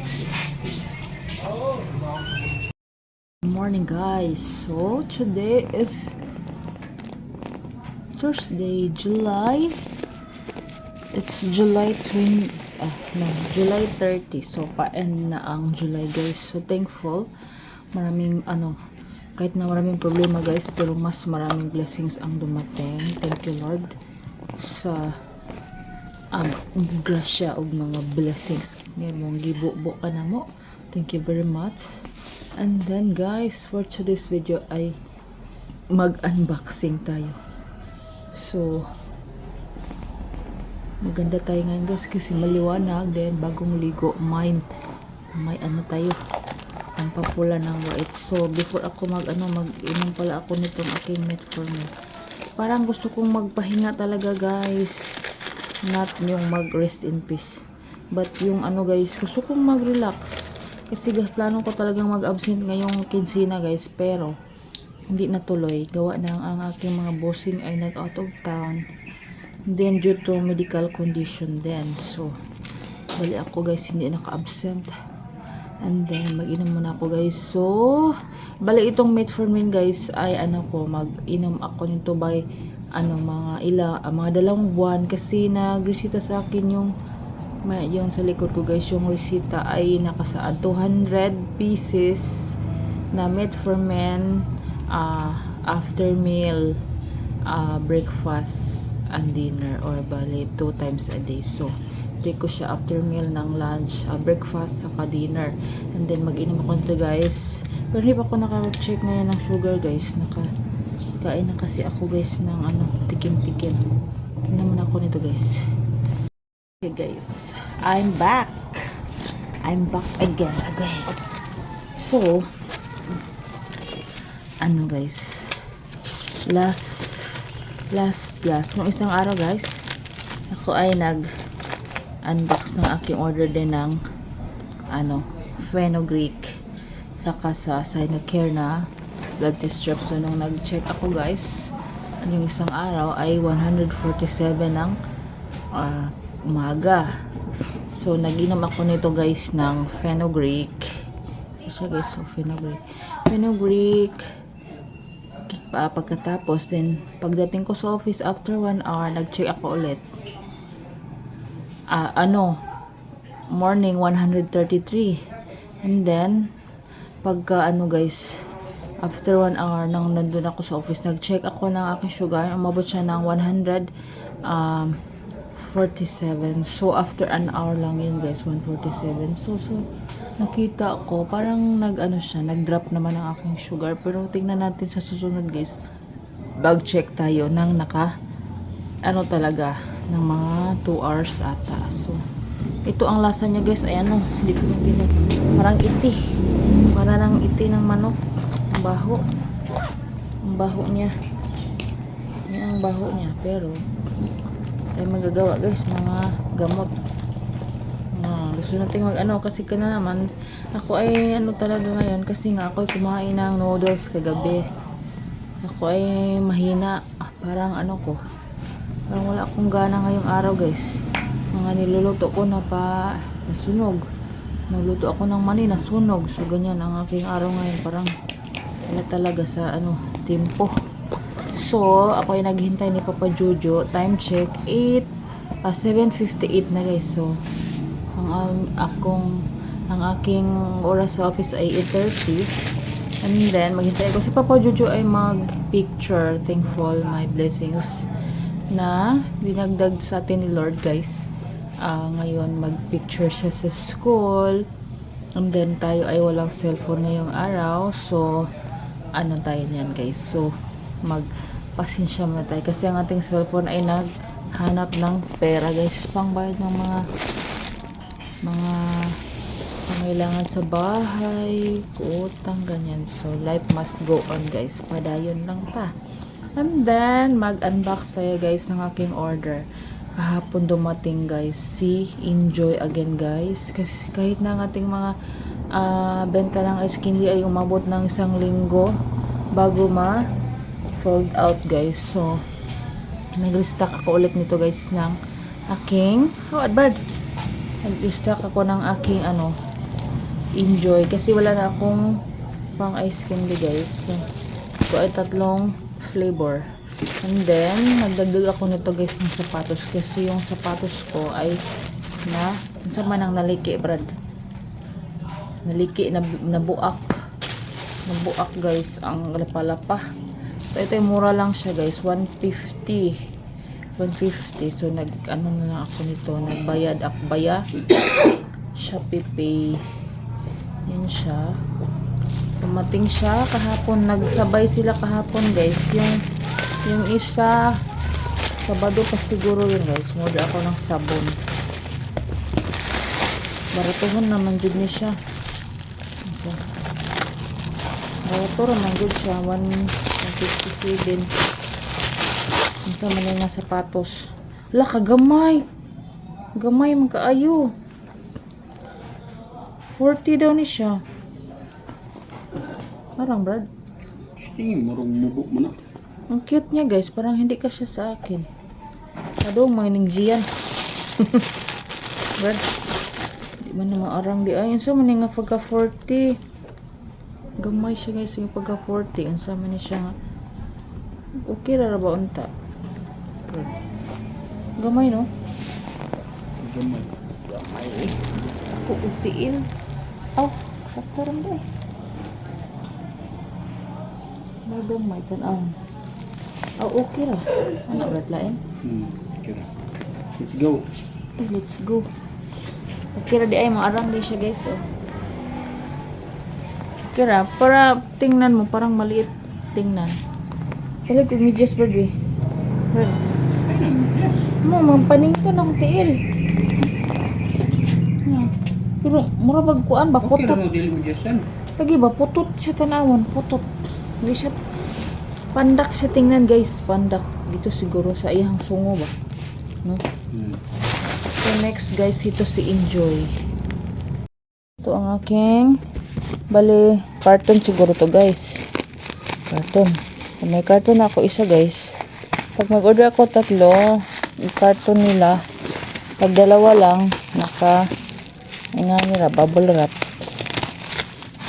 Good morning guys. So today is Thursday, it's July 20 no, July 30. So pa-end na ang July guys. So thankful. Maraming kahit na maraming problema guys, pero mas maraming blessings ang dumating. Thank you Lord sa grasya og mga blessings ngayon mong gibubo ka na mo. Thank you very much. And then guys, for today's video ay mag-unboxing tayo. So maganda tayo ngayon guys kasi maliwanag. Then bagong ligo, may tayo ang papula ng white. So before ako mag-inom pala ako nitong aking metformin. Parang gusto kong magpahinga talaga guys, not yung mag rest in peace, but yung guys, gusto kong mag-relax kasi plano ko talagang mag-absent ngayong kinsina guys, pero hindi natuloy gawa ng ang aking mga bossing ay nag-out of town, then due to medical condition din. So bali ako guys, hindi naka-absent, and then mag-inom muna ako guys. So bali itong metformin guys ay mag-inom ako nito by mga 2 buwan kasi nagresita sa akin yung sa likod ko guys. Yung resita ay nakasaad 200 pieces na metformin after meal, breakfast and dinner, or bali 2 times a day. So take ko siya after meal ng lunch, breakfast saka dinner, and then mag-inom ako nito guys. Pero hindi pa ako naka-check ngayon ng sugar guys. Kain na kasi ako guys ng tikim-tikim. Tingnan muna ako nito guys. Okay guys, I'm back again. So guys, last nung isang araw guys, ako ay nag-unbox ng aking order din ng Fenugreek saka sa Sinocare na blood test strip. So nung nag-check ako guys, yung isang araw ay 147 ng umaga. So nag-inom ako nito guys ng Fenugreek. Siya guys, so Fenugreek. Pagkatapos din, pagdating ko sa office after 1 hour, nag-check ako ulit. Morning 133. And then pagka guys, after 1 hour nang nandun ako sa office, nag-check ako ng aking sugar, umabot siya ng 147. So after an hour lang yun guys, 147. So nakita ko parang nag-drop naman ang aking sugar. Pero tingnan natin sa susunod guys, bag-check tayo ng talaga ng mga 2 hours ata. So ito ang lasa niya guys ay hindi ko mabilat, parang iti ng manok. Ang baho niya. Yan ang baho niya. Pero tayo magagawa guys, mga gamot. Gusto natin kasi naman ako ay talaga ngayon, kasi nga ako ay kumain ng noodles kagabi. Ako ay mahina. Parang parang wala akong gana ngayong araw guys. Mga niluluto ko nasunog. Nagluto ako ng mani, nasunog. So ganyan ang aking araw ngayon. Parang wala talaga sa tempo. So ako ay naghintay ni Papa Jojo. Time check 7:58 na guys. So ang aking oras sa office ay 8:30. And then maghintay ko si Papa Jojo ay mag-picture. Thankful my blessings na dinagdag sa atin ni Lord guys. Ngayon mag-picture siya sa school. And then tayo ay walang cellphone ngayong araw. So tayo niyan guys. So magpasensya muna tayo kasi ang ating cellphone ay naghanap ng pera guys, pangbayad ng mga pangailangan sa bahay, utang, ganyan. So life must go on guys, padayon lang ta. And then mag-unbox tayo guys ng aking order. Kahapon dumating guys si Enjoy again guys, kasi kahit na ang ating mga benta ng ice candy ay umabot ng 1 linggo bago sold out guys. So nag-restock ako ulit nito guys ng aking nag-restock ako ng aking Enjoy. Kasi wala na akong pang ice candy guys. So ay tatlong flavor. And then, nagdagdag ako nito guys ng sapatos. Kasi yung sapatos ko ay sama nang naliki, Brad. Naliki, nabuak. Nabuak guys, ang lapalapa. So ito ay mura lang siya guys, 150. 150. So ano na lang ako nito, nagbayad akbaya. Shopee Pay. Yan siya. Dumating siya kahapon, nagsabay sila kahapon guys. Yung isa Sabado pa siguro yun guys. Muna ako ng sabon. Baratuhon naman jud ni siya. Barato naman jud siya, 157. Unsa man nga sapatos. La kagamay. Gamay man kaayo. 40 daw ni siya. Parang Brad. Tingin marong mubok mo na. Ang cute niya guys, parang hindi ka siya sa akin. Adong mga ningjian. Brad. Di man na maarang di ay. Unsa man nga pagka 40. Gamay siya guys, yung pagka 40. Unsa man ni siya nga. Okay ra ba unta? Gamay no? Gamay. Gamay. Ako utiil. Oh, sakto rin ba eh. Gamay tanaw. Oh, okay ra. Ano Brad lain? Okay. Let's go. Okay, let's go. Okay ra di ay maarang di siya guys oh. Okay ra, para tingnan mo parang maliit tingnan. Talag kung medyas Brad eh. Brad. Yes. Mo mampaninto ng tiil. Pero mura bag kuan ba Okay putot. na dili mo dyan. Lagi ba putot siya tanawon, putot. Hindi siya pandak siya tingnan guys, pandak. Dito siguro sa iyang sungo ba. No? So next guys, ito si Enjoy. Ito ang aking bali carton siguro to guys. Carton. May carton ako isa guys. Pag mag-order ako tatlo, yung carton nila, pag dalawa lang, nga nila, bubble wrap.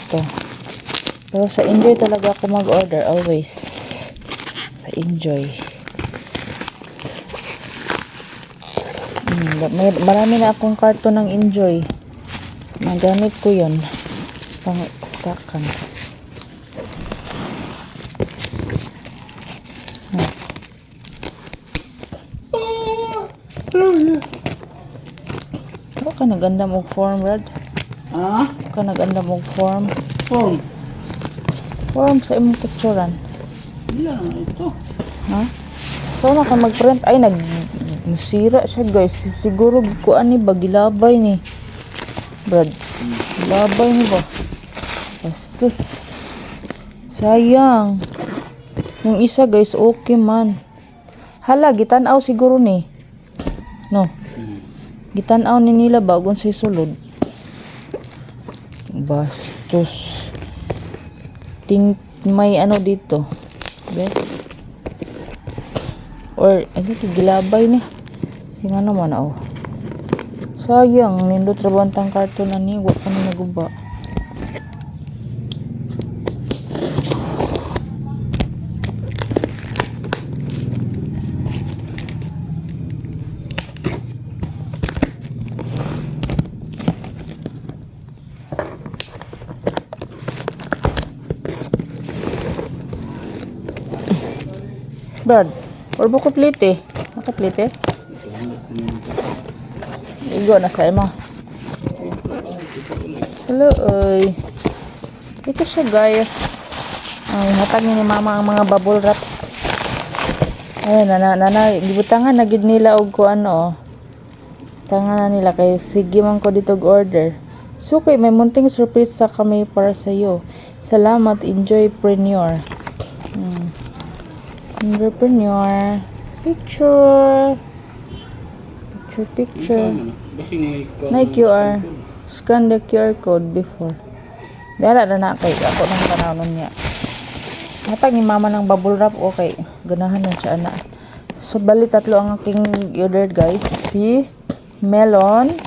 Ito. Pero sa Enjoy talaga ako mag-order, always. Sa Enjoy. Marami na akong carton ng Enjoy. Magamit ko yun. Pang stockan. Ka naganda mong form, Brad? Ah? Ka naganda mong form? Form. Form sa imong picturean. Ilan na ito? Ha? So, na ka mag-print. Ay, nasira siya, guys. Siguro, gikuan ni ba? Gilabay ni. Brad. Gilabay ni ba? Basta. Sayang. Yung isa, guys, okay man. Hala, gitanaw siguro ni. No? Gitanaw ni nila bagon sa sulod. Bastos. May ano dito. Bet. Or ano to gilabay ni. Yung ano man oh. Sayang nindot ra bantang karton na ni wa pa ni naguba. Brad, or ba ko plite? Naka plite? Igo na sa imo. Hello, oy. Ito siya guys. Ay, hatag ni mama ang mga bubble wrap. Ayun, gibutangan na gid nila og ko ano. Tangan na nila kayo. Sige man ko dito order. So, kay may munting surprise sa kami para sa iyo. Salamat, Enjoypreneur. Entrepreneur. Picture. May QR. Scan the QR code before. Dala na kay ako nang panahon niya. Hatag ni mama ng bubble wrap. Okay. Ganahan na siya na. So, bali tatlo ang aking order guys. Si Melon.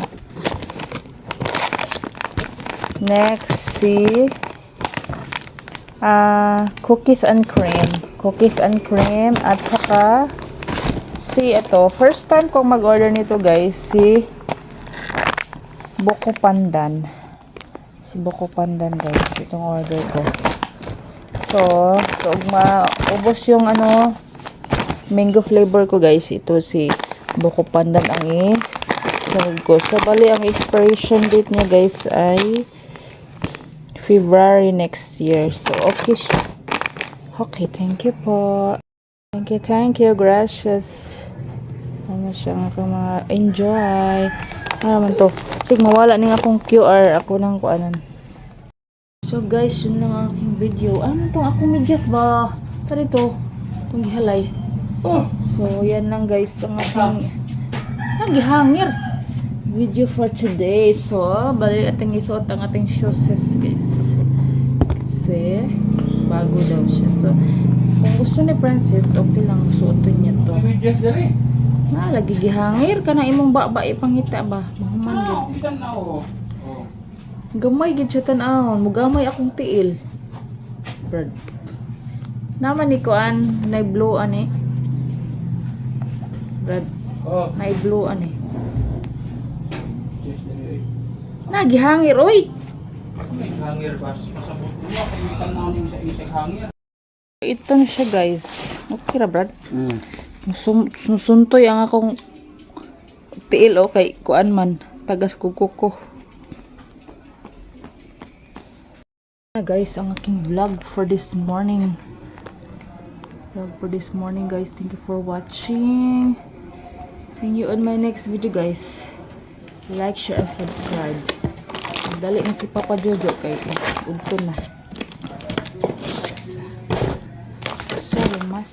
Next, si cookies and cream. Cookies and cream. At saka, si ito. First time kong mag-order nito guys, si Buko Pandan. Si Buko Pandan guys. Itong order ko. So, kung maubos yung mango flavor ko guys, ito si Buko Pandan ang sunod ko. So, bali ang expiration date niya guys ay February next year. So, okay siya. Okay, thank you po. Thank you. Gracias. Ano siya nga mga enjoy. Ano naman to? Sige, mawala ning akong QR. Ako nang kuanan. So, guys, yun lang ang aking video. Ano tong akong medyas ba? Tara ito. Itong gihalay. Oh, so, yan lang guys. Ang aking gihangir video for today. So, bali ating isuot ang ating shoes guys. Kasi, bago daw siya. So, kung gusto ni Francis, okay lang suotin niya to. Just dali. Lagi gihangir ka na imong ba ipangita ba? Mahuman gid. Bitan na ako. Gamay gid siya tan-awon. Mugamay akong tiil. Brad. Naman ni kuan, na-blow ani. Brad, Oh. na-blow ani. Just dali. Nagihangir oy. May hangir pas. Pasabot mo ako bitan na ako sa isang hangir. Ito na siya guys. Okay ra Brad. Suntoy ang akong tiil kay kuan man tagas kuko. Guys, ang aking vlog for this morning. Guys. Thank you for watching. See you on my next video guys. Like, share, and subscribe. Dali na si Papa Jojo kay udto na. So, mas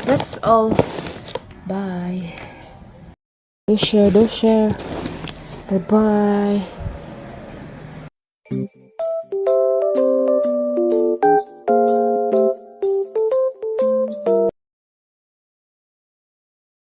that's all. Bye. Do share. Bye bye.